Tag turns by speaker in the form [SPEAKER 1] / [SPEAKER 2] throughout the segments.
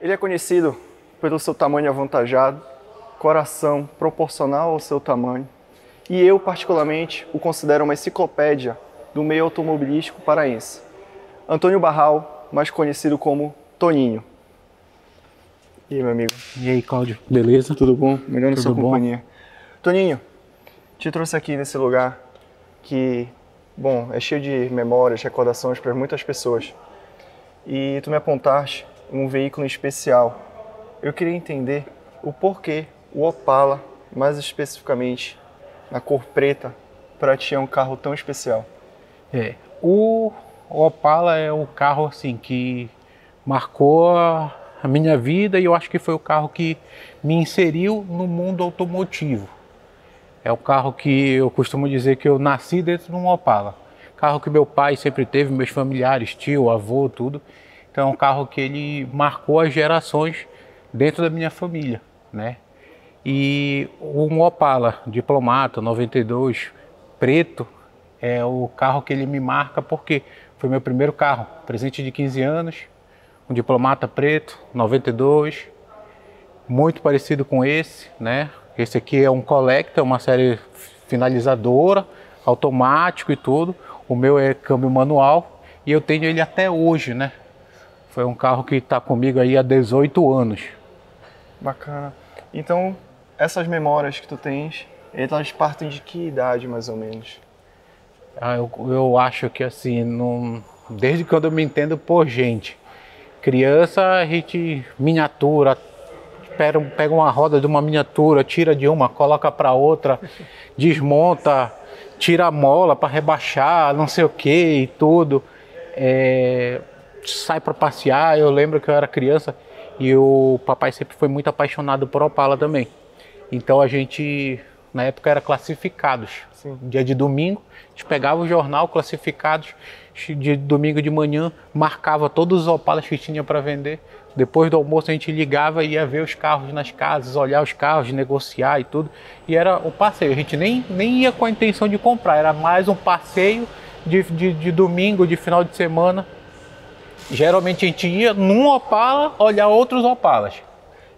[SPEAKER 1] Ele é conhecido pelo seu tamanho avantajado, coração proporcional ao seu tamanho, e eu, particularmente, o considero uma enciclopédia do meio automobilístico paraense. Antônio Barral, mais conhecido como Toninho. E aí, meu amigo?
[SPEAKER 2] E aí, Cláudio, beleza?
[SPEAKER 1] Tudo bom? Melhor na sua
[SPEAKER 2] Tudo bom?
[SPEAKER 1] companhia. Toninho, te trouxe aqui nesse lugar que, bom, é cheio de memórias, recordações para muitas pessoas. E tu me apontaste um veículo especial. Eu queria entender o porquê o Opala, mais especificamente na cor preta, para ti é um carro tão especial.
[SPEAKER 2] O Opala é o carro assim que marcou a minha vida e eu acho que foi o carro que me inseriu no mundo automotivo. É o carro que eu costumo dizer que eu nasci dentro de um Opala. Carro que meu pai sempre teve, meus familiares, tio, avô, tudo. Então é um carro que ele marcou as gerações dentro da minha família, né? E um Opala Diplomata 92 preto é o carro que ele me marca porque foi meu primeiro carro, presente de 15 anos, um Diplomata preto 92, muito parecido com esse, né? Esse aqui é um Collector, uma série finalizadora, automático e tudo. O meu é câmbio manual e eu tenho ele até hoje, né? Foi um carro que está comigo aí há 18 anos.
[SPEAKER 1] Bacana. Então, essas memórias que tu tens, elas partem de que idade, mais ou menos?
[SPEAKER 2] Eu acho que assim, desde quando eu me entendo por gente. Criança, a gente miniatura, pega uma roda de uma miniatura, tira de uma, coloca para outra, desmonta, tira a mola para rebaixar, não sei o que e tudo. Sai para passear. Eu lembro que eu era criança e o papai sempre foi muito apaixonado por Opala também. Então a gente, na época, era classificados.
[SPEAKER 1] Sim.
[SPEAKER 2] Dia de domingo, a gente pegava o jornal classificados, de domingo de manhã, marcava todos os Opalas que tinha para vender. Depois do almoço a gente ligava e ia ver os carros nas casas, olhar os carros, negociar e tudo. E era o passeio, a gente nem ia com a intenção de comprar, era mais um passeio de domingo, de final de semana. Geralmente a gente ia num Opala olhar outros Opalas.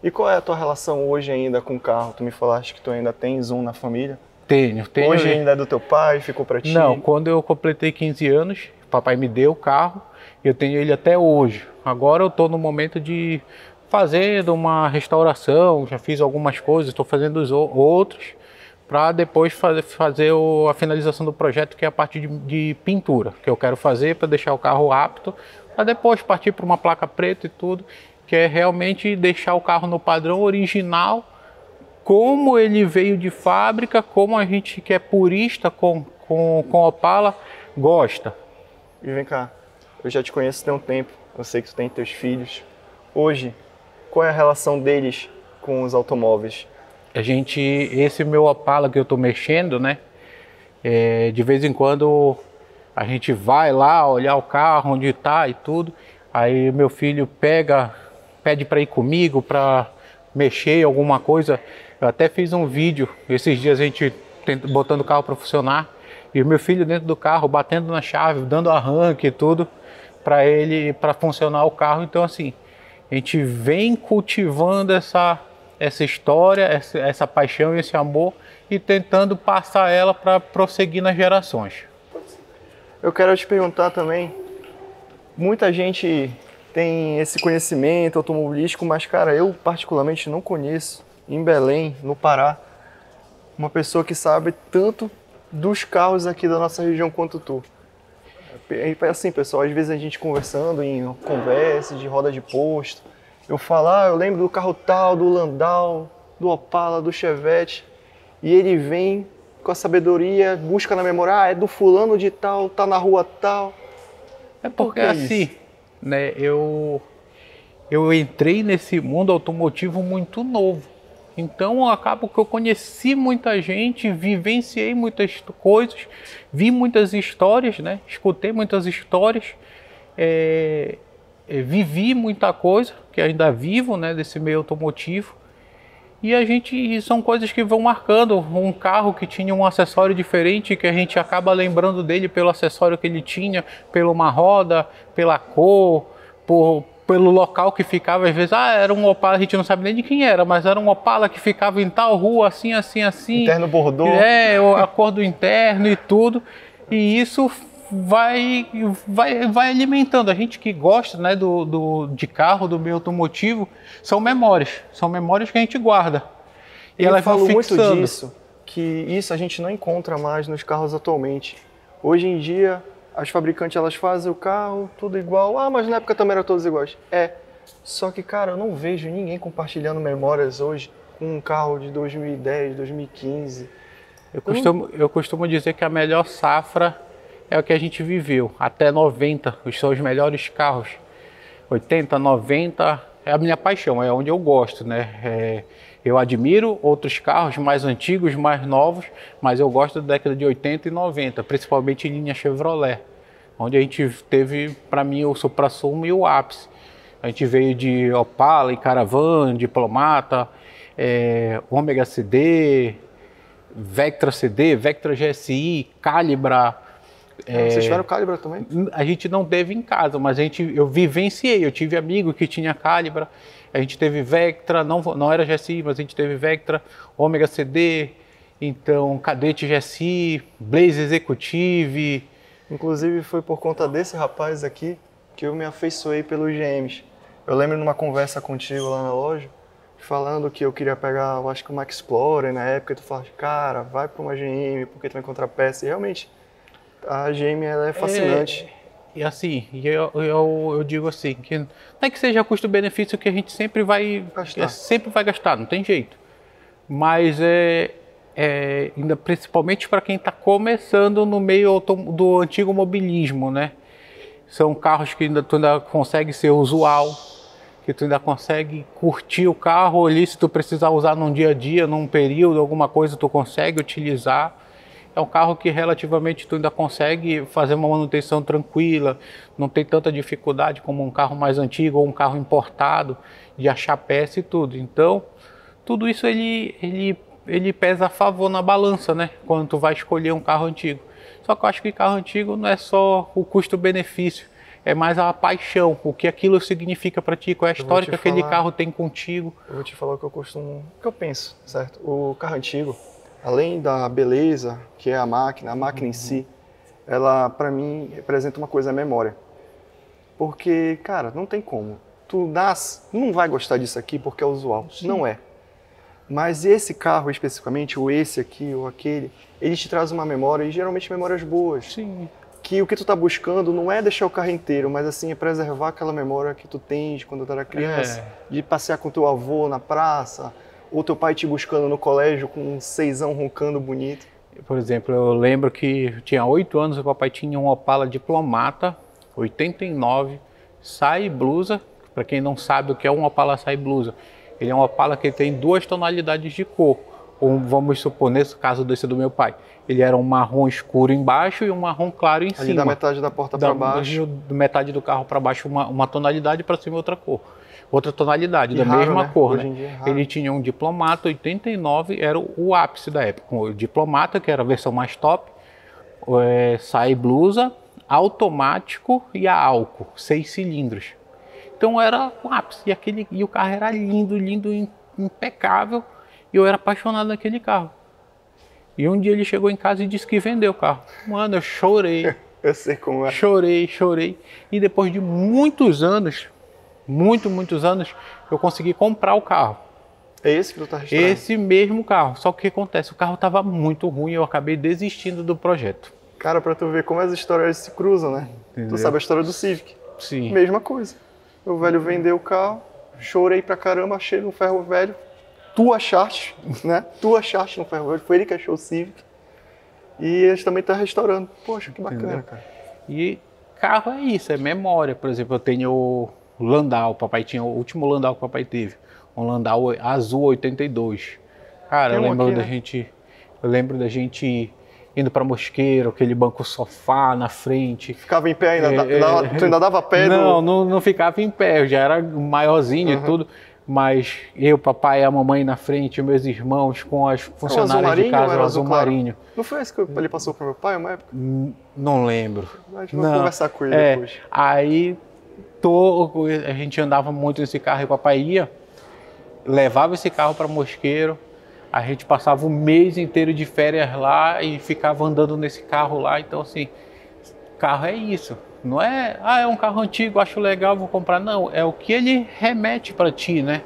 [SPEAKER 1] E qual é a tua relação hoje ainda com o carro? Tu me falaste que tu ainda tens um na família.
[SPEAKER 2] Tenho.
[SPEAKER 1] Hoje ainda é do teu pai, ficou para ti?
[SPEAKER 2] Não, quando eu completei 15 anos, o papai me deu o carro e eu tenho ele até hoje. Agora eu estou no momento de fazer uma restauração, já fiz algumas coisas, estou fazendo os outros, para depois fazer a finalização do projeto, que é a parte de pintura, que eu quero fazer para deixar o carro apto, para depois partir para uma placa preta e tudo, que é realmente deixar o carro no padrão original, como ele veio de fábrica, como a gente que é purista com Opala gosta.
[SPEAKER 1] E vem cá, eu já te conheço tem um tempo, eu sei que tu tem teus filhos. Hoje, qual é a relação deles com os automóveis?
[SPEAKER 2] Esse meu Opala que eu estou mexendo, né? De vez em quando a gente vai lá olhar o carro, onde está e tudo. Aí meu filho pede para ir comigo, para mexer em alguma coisa. Eu até fiz um vídeo, esses dias a gente botando o carro para funcionar. E o meu filho dentro do carro, batendo na chave, dando arranque e tudo, para funcionar o carro. Então assim, a gente vem cultivando essa história, essa paixão e esse amor e tentando passar ela para prosseguir nas gerações.
[SPEAKER 1] Eu quero te perguntar também, muita gente tem esse conhecimento automobilístico, mas cara, eu particularmente não conheço, em Belém, no Pará, uma pessoa que sabe tanto dos carros aqui da nossa região quanto tu. Assim, pessoal, às vezes a gente conversando em conversas de roda de posto, eu falo, eu lembro do carro tal, do Landau, do Opala, do Chevette, e ele vem com a sabedoria, busca na memória, é do fulano de tal, tá na rua tal.
[SPEAKER 2] É porque assim, né, eu entrei nesse mundo automotivo muito novo. Então acabo que eu conheci muita gente, vivenciei muitas coisas, vi muitas histórias, né? Escutei muitas histórias, vivi muita coisa, que ainda vivo, né, desse meio automotivo. E são coisas que vão marcando. Um carro que tinha um acessório diferente, que a gente acaba lembrando dele pelo acessório que ele tinha, pela uma roda, pela cor, pelo local que ficava, às vezes, era um Opala, a gente não sabe nem de quem era, mas era um Opala que ficava em tal rua, assim, assim, assim.
[SPEAKER 1] Interno Bordeaux.
[SPEAKER 2] A cor do interno e tudo. E isso vai alimentando. A gente que gosta, né, de carro, do meio automotivo, são memórias que a gente guarda. E
[SPEAKER 1] eu
[SPEAKER 2] elas vão
[SPEAKER 1] falo
[SPEAKER 2] fixando.
[SPEAKER 1] muito disso, que isso a gente não encontra mais nos carros atualmente. Hoje em dia, as fabricantes elas fazem o carro tudo igual. Ah, mas na época também eram todos iguais. Só que, cara, eu não vejo ninguém compartilhando memórias hoje com um carro de 2010, 2015.
[SPEAKER 2] Eu costumo dizer que a melhor safra é o que a gente viveu. Até 90, são os melhores carros. 80, 90 é a minha paixão, é onde eu gosto, né? Eu admiro outros carros mais antigos, mais novos, mas eu gosto da década de 80 e 90, principalmente em linha Chevrolet, onde a gente teve, para mim, o suprassumo e o ápice. A gente veio de Opala e Caravan, Diplomata, Ômega CD, Vectra CD, Vectra GSI, Calibra.
[SPEAKER 1] Vocês tiveram Calibra também?
[SPEAKER 2] A gente não teve em casa, mas eu vivenciei. Eu tive amigo que tinha Calibra. A gente teve Vectra, não era GSI, mas a gente teve Vectra, Ômega CD, então Cadete GSI, Blaze Executive.
[SPEAKER 1] Inclusive foi por conta desse rapaz aqui que eu me afeiçoei pelos GMs. Eu lembro numa conversa contigo lá na loja, falando que eu queria pegar, eu acho que uma Explorer na época, e tu falaste, cara, vai para uma GM porque tu vai encontrar peça. E realmente, a GM ela é fascinante.
[SPEAKER 2] E assim, eu digo assim, que não é que seja custo-benefício que a gente sempre vai gastar, não tem jeito. Mas ainda principalmente para quem está começando no meio do antigo mobilismo, né? São carros que tu ainda consegue ser usual, que tu ainda consegue curtir o carro ali, se tu precisar usar num dia a dia, num período, alguma coisa tu consegue utilizar. É um carro que relativamente tu ainda consegue fazer uma manutenção tranquila, não tem tanta dificuldade como um carro mais antigo ou um carro importado, de achar peça e tudo. Então, tudo isso ele pesa a favor na balança, né? Quando tu vai escolher um carro antigo. Só que eu acho que carro antigo não é só o custo-benefício, é mais a paixão, o que aquilo significa para ti, qual é a história que aquele carro tem contigo.
[SPEAKER 1] Eu vou te falar o que eu penso, certo? O carro antigo, além da beleza, que é a máquina em si, ela, para mim, representa uma coisa, a memória. Porque, cara, não tem como. Tu não vai gostar disso aqui porque é usual. Sim. Não é. Mas esse carro especificamente, ou esse aqui, ou aquele, ele te traz uma memória, e geralmente memórias boas.
[SPEAKER 2] Sim.
[SPEAKER 1] Que o que tu tá buscando não é deixar o carro inteiro, mas assim, é preservar aquela memória que tu tens quando tu era criança. De passear com teu avô na praça, ou teu pai te buscando no colégio com um seisão roncando bonito.
[SPEAKER 2] Por exemplo, eu lembro que eu tinha 8 anos, o papai tinha um Opala Diplomata, 89, Sai Blusa. Para quem não sabe o que é um Opala Sai Blusa, ele é um Opala que tem 2 tonalidades de cor. Ou vamos supor, nesse caso desse do meu pai, ele era um marrom escuro embaixo e um marrom claro em cima.
[SPEAKER 1] Da metade da porta para baixo.
[SPEAKER 2] Da metade do carro para baixo uma tonalidade, para cima outra cor. Outra tonalidade, da
[SPEAKER 1] raro,
[SPEAKER 2] mesma
[SPEAKER 1] né?
[SPEAKER 2] cor.
[SPEAKER 1] Hoje
[SPEAKER 2] Né?
[SPEAKER 1] em dia é raro.
[SPEAKER 2] Ele tinha um Diplomata 89, era o ápice da época. O Diplomata, que era a versão mais top, Sai Blusa, automático e a álcool, 6 cilindros. Então era o ápice. E o carro era lindo, impecável. E eu era apaixonado naquele carro. E um dia ele chegou em casa e disse que vendeu o carro. Mano, eu chorei.
[SPEAKER 1] Eu sei como é.
[SPEAKER 2] Chorei. E depois de muitos anos, muitos anos, eu consegui comprar o carro.
[SPEAKER 1] É esse que tu tá restaurando?
[SPEAKER 2] Esse mesmo carro. Só que o que acontece? O carro estava muito ruim e eu acabei desistindo do projeto.
[SPEAKER 1] Cara, pra tu ver como as histórias se cruzam, né?
[SPEAKER 2] Entendeu?
[SPEAKER 1] Tu sabe a história do Civic.
[SPEAKER 2] Sim.
[SPEAKER 1] Mesma coisa. O velho vendeu o carro, chorei pra caramba, achei no ferro velho. Tu achaste, né? Tu achaste no ferro velho, foi ele que achou o Civic. E eles também estão restaurando. Poxa, que bacana, entendeu? Cara.
[SPEAKER 2] E carro é isso, é memória. Por exemplo, eu tenho o Landau, o papai tinha o último Landau que o papai teve. Um Landau azul 82. Cara, eu lembro da gente indo pra Mosqueiro, aquele banco sofá na frente.
[SPEAKER 1] Ficava em pé ainda? Tu ainda dava pé?
[SPEAKER 2] Não ficava em pé, eu já era maiorzinho e tudo. Mas eu, papai e a mamãe na frente, meus irmãos com as funcionárias de casa, o azul marinho.
[SPEAKER 1] Não foi esse que ele passou para meu pai uma época?
[SPEAKER 2] Não lembro.
[SPEAKER 1] A gente vai conversar com ele depois.
[SPEAKER 2] Aí A gente andava muito nesse carro e o papai ia, levava esse carro para Mosqueiro, a gente passava o mês inteiro de férias lá e ficava andando nesse carro lá. Então assim, carro é isso, não é, é um carro antigo, acho legal, vou comprar. Não, é o que ele remete para ti, né?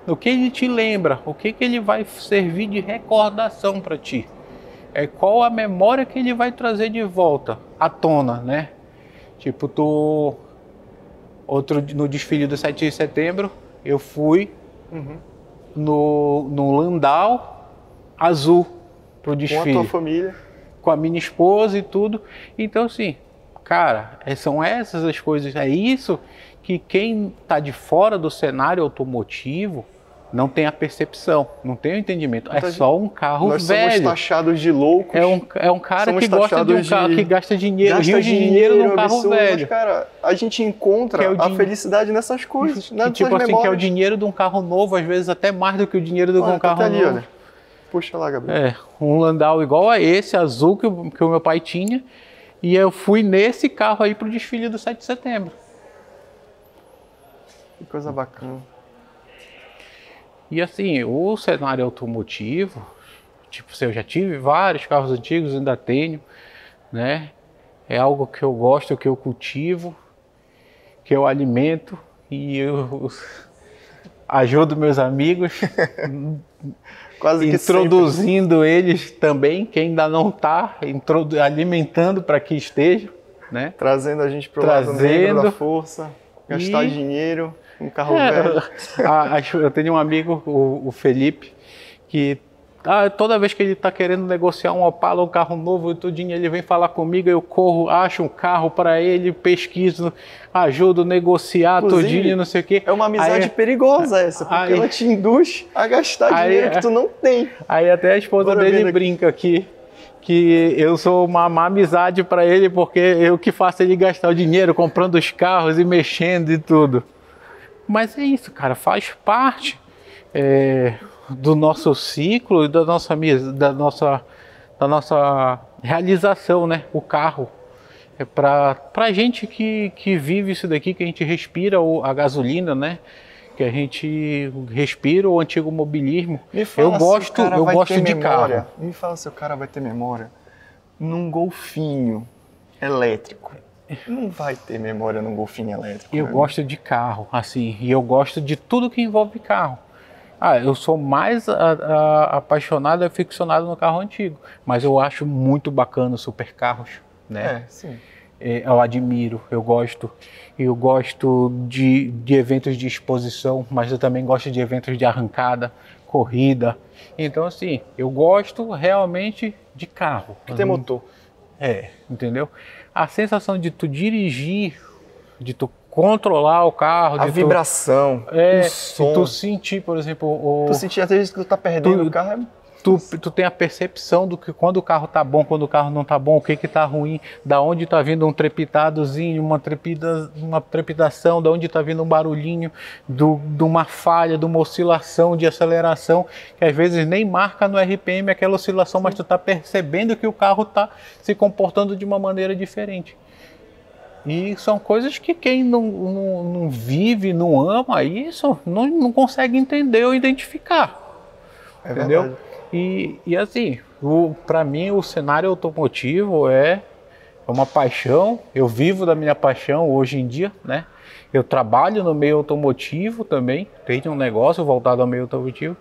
[SPEAKER 2] O que ele te lembra, o que ele vai servir de recordação para ti. É qual a memória que ele vai trazer de volta à tona, né? Tipo, no desfile do 7 de setembro, eu fui no Landau azul pro desfile.
[SPEAKER 1] Com a tua família.
[SPEAKER 2] Com a minha esposa e tudo. Então, assim, cara, são essas as coisas. É isso que quem tá de fora do cenário automotivo não tem a percepção, não tem o entendimento.
[SPEAKER 1] Então,
[SPEAKER 2] é só um carro
[SPEAKER 1] nós
[SPEAKER 2] velho.
[SPEAKER 1] Nós somos taxados de loucos.
[SPEAKER 2] É um cara que gosta de um carro, que gasta dinheiro, rios de dinheiro num carro
[SPEAKER 1] absurdo,
[SPEAKER 2] velho.
[SPEAKER 1] Mas, cara, a gente encontra a felicidade nessas coisas,
[SPEAKER 2] que, tipo assim, que é o dinheiro de um carro novo, às vezes até mais do que o dinheiro de um carro
[SPEAKER 1] ali,
[SPEAKER 2] novo.
[SPEAKER 1] Olha. Puxa lá, Gabriel.
[SPEAKER 2] Um Landau igual a esse, azul, que o meu pai tinha. E eu fui nesse carro aí pro desfile do 7 de setembro.
[SPEAKER 1] Que coisa bacana.
[SPEAKER 2] E assim, o cenário automotivo, tipo, eu já tive vários carros antigos, ainda tenho, né? É algo que eu gosto, que eu cultivo, que eu alimento e eu ajudo meus amigos,
[SPEAKER 1] quase que
[SPEAKER 2] introduzindo eles também, quem ainda não está, alimentando para que esteja, né?
[SPEAKER 1] Trazendo a gente para o lado negro da força, gastar dinheiro. Um carro velho.
[SPEAKER 2] Eu tenho um amigo, o Felipe, que toda vez que ele está querendo negociar um Opala, um carro novo e tudinho, ele vem falar comigo, eu corro, acho um carro para ele, pesquiso, ajudo a negociar tudinho, não sei o quê.
[SPEAKER 1] É uma amizade perigosa essa, porque ela te induz a gastar dinheiro que tu não tem.
[SPEAKER 2] Aí até a esposa dele brinca aqui, que eu sou uma má amizade para ele, porque eu que faço ele gastar o dinheiro comprando os carros e mexendo e tudo. Mas é isso, cara, faz parte do nosso ciclo e da nossa realização, né? O carro. É pra gente que vive isso daqui, que a gente respira a gasolina, né? Que a gente respira o antigo mobilismo. Eu gosto de carro.
[SPEAKER 1] Me fala se o cara vai ter memória num golfinho elétrico. Não vai ter memória num golfinho elétrico.
[SPEAKER 2] Eu gosto de carro, assim, e eu gosto de tudo que envolve carro. Eu sou mais apaixonado e aficionado no carro antigo, mas eu acho muito bacana os supercarros, né?
[SPEAKER 1] Sim.
[SPEAKER 2] Eu admiro, eu gosto de eventos de exposição, mas eu também gosto de eventos de arrancada, corrida. Então, assim, eu gosto realmente de carro.
[SPEAKER 1] Que tem motor.
[SPEAKER 2] Entendeu? A sensação de tu dirigir, de tu controlar o carro,
[SPEAKER 1] a vibração, o som.
[SPEAKER 2] De tu sentir, por exemplo,
[SPEAKER 1] tu sentir às vezes que tu tá perdendo o carro.
[SPEAKER 2] Tu tem a percepção do que quando o carro tá bom, quando o carro não tá bom, o que tá ruim, da onde tá vindo um trepitadozinho, uma trepidação, da onde tá vindo um barulhinho, de uma falha, de uma oscilação de aceleração, que às vezes nem marca no RPM aquela oscilação, mas tu tá percebendo que o carro tá se comportando de uma maneira diferente. E são coisas que quem não vive, não ama isso, não consegue entender ou identificar. Entendeu?
[SPEAKER 1] Verdade.
[SPEAKER 2] E assim, para mim o cenário automotivo é uma paixão. Eu vivo da minha paixão hoje em dia, né? Eu trabalho no meio automotivo também, tenho um negócio voltado ao meio automotivo.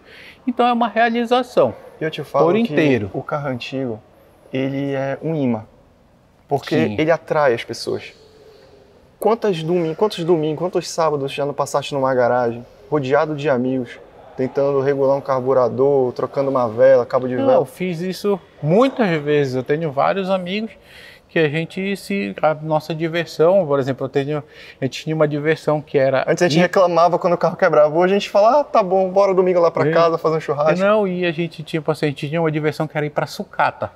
[SPEAKER 2] Então é uma realização.
[SPEAKER 1] Eu te falo
[SPEAKER 2] por
[SPEAKER 1] que
[SPEAKER 2] inteiro.
[SPEAKER 1] O carro antigo, ele é um imã, porque
[SPEAKER 2] Sim.
[SPEAKER 1] ele atrai as pessoas. Quantos domingos, quantos sábados já não passaste numa garagem, rodeado de amigos, tentando regular um carburador, trocando uma vela, cabo de vela?
[SPEAKER 2] Eu fiz isso muitas vezes. Eu tenho vários amigos que a nossa diversão, por exemplo, a gente tinha uma diversão que era...
[SPEAKER 1] Antes a gente reclamava quando o carro quebrava, hoje a gente fala, tá bom, bora domingo lá pra casa fazer um churrasco.
[SPEAKER 2] Não, e a gente tinha uma diversão que era ir pra sucata.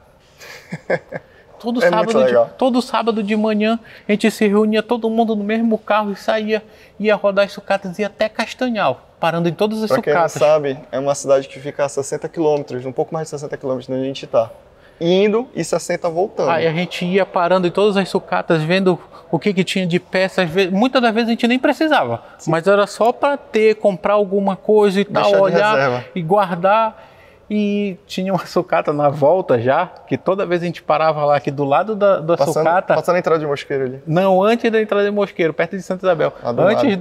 [SPEAKER 2] Todo sábado de manhã a gente se reunia todo mundo no mesmo carro e ia rodar as sucatas, ia até Castanhal, parando em todas as sucatas.
[SPEAKER 1] Pra quem não sabe, é uma cidade que fica a 60 km, um pouco mais de 60 km de onde a gente tá. indo e 60 voltando.
[SPEAKER 2] Aí a gente ia parando em todas as sucatas, vendo o que tinha de peças. Muitas das vezes a gente nem precisava, mas era só para comprar alguma coisa e tal, olhar e guardar. E tinha uma sucata na volta já, que toda vez a gente parava lá aqui do lado da sucata.
[SPEAKER 1] Passando a entrada de Mosqueiro ali.
[SPEAKER 2] Não, antes da entrada de Mosqueiro, perto de Santa Isabel. Antes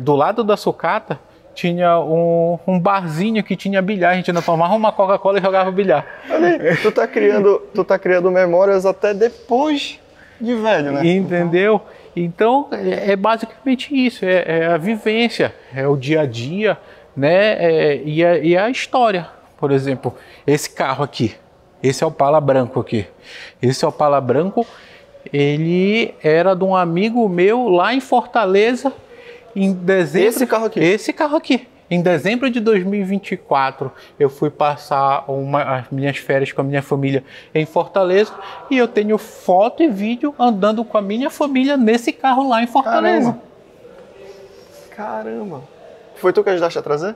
[SPEAKER 2] do lado da sucata, tinha um barzinho que tinha bilhar. A gente não tomava uma Coca-Cola e jogava bilhar.
[SPEAKER 1] Ali, tu tá criando memórias até depois de velho, né?
[SPEAKER 2] Entendeu? Então, é basicamente isso. É a vivência, é o dia a dia, né? E a história. Por exemplo, esse carro aqui. Esse Opala branco aqui. Esse Opala branco, ele era de um amigo meu lá em Fortaleza, em dezembro.
[SPEAKER 1] Esse carro aqui?
[SPEAKER 2] Esse carro aqui. Em dezembro de 2024, eu fui passar as minhas férias com a minha família em Fortaleza e eu tenho foto e vídeo andando com a minha família nesse carro lá em Fortaleza.
[SPEAKER 1] Caramba! Foi tu que ajudaste a trazer?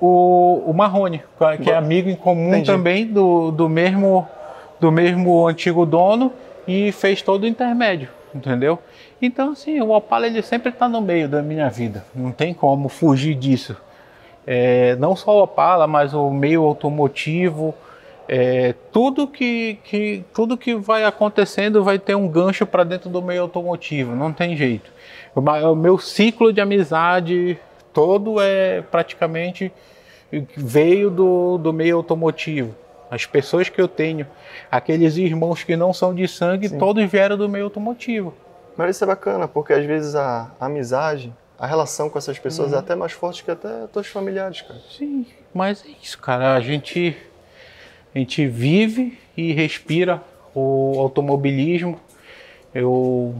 [SPEAKER 2] O Marrone, que é amigo em comum. Entendi. Também do mesmo antigo dono, e fez todo o intermédio, entendeu? Então, assim, o Opala ele sempre está no meio da minha vida, não tem como fugir disso. Não só o Opala, mas o meio automotivo, tudo que vai acontecendo vai ter um gancho para dentro do meio automotivo, não tem jeito. O meu ciclo de amizade todo praticamente veio do meio automotivo. As pessoas que eu tenho, aqueles irmãos que não são de sangue, sim, todos vieram do meio automotivo.
[SPEAKER 1] Mas isso é bacana, porque às vezes a amizade, a relação com essas pessoas é até mais forte que até teus familiares, cara.
[SPEAKER 2] Sim, mas é isso, cara. A gente vive e respira o automobilismo. É um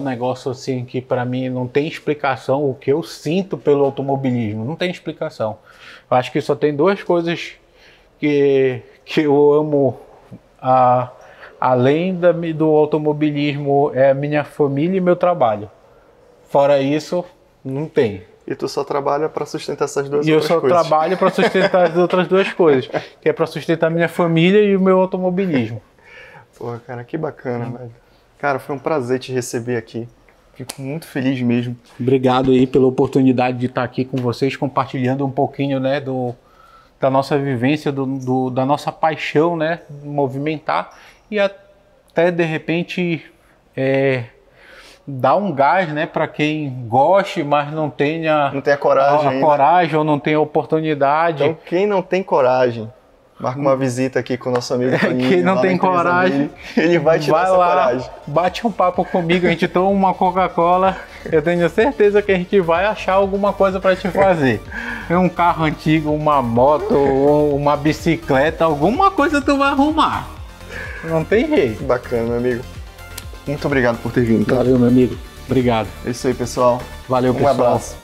[SPEAKER 2] negócio assim que para mim não tem explicação. O que eu sinto pelo automobilismo não tem explicação. Eu acho que só tem duas coisas que eu amo além do automobilismo, é a minha família e meu trabalho. Fora isso, não tem.
[SPEAKER 1] E tu só trabalha para sustentar essas duas
[SPEAKER 2] outras
[SPEAKER 1] coisas? E eu
[SPEAKER 2] só trabalho para sustentar as outras duas coisas, que é para sustentar minha família e o meu automobilismo.
[SPEAKER 1] Pô, cara, que bacana, velho. Cara, foi um prazer te receber aqui. Fico muito feliz mesmo.
[SPEAKER 2] Obrigado aí pela oportunidade de estar aqui com vocês, compartilhando um pouquinho, né, da nossa vivência, da nossa paixão, né, movimentar, e até de repente dar um gás, né, para quem goste, mas não tenha coragem ou não tenha oportunidade.
[SPEAKER 1] Então, quem não tem coragem, marca uma visita aqui com o nosso amigo Toninho.
[SPEAKER 2] Quem não tem coragem,
[SPEAKER 1] ele vai te dar essa coragem.
[SPEAKER 2] Bate um papo comigo, a gente toma uma Coca-Cola, eu tenho certeza que a gente vai achar alguma coisa para te fazer. Um carro antigo, uma moto, uma bicicleta, alguma coisa tu vai arrumar. Não tem jeito.
[SPEAKER 1] Bacana, meu amigo. Muito obrigado por ter vindo. Tá?
[SPEAKER 2] Valeu, meu amigo. Obrigado.
[SPEAKER 1] É isso aí, pessoal.
[SPEAKER 2] Valeu, pessoal.
[SPEAKER 1] Um abraço.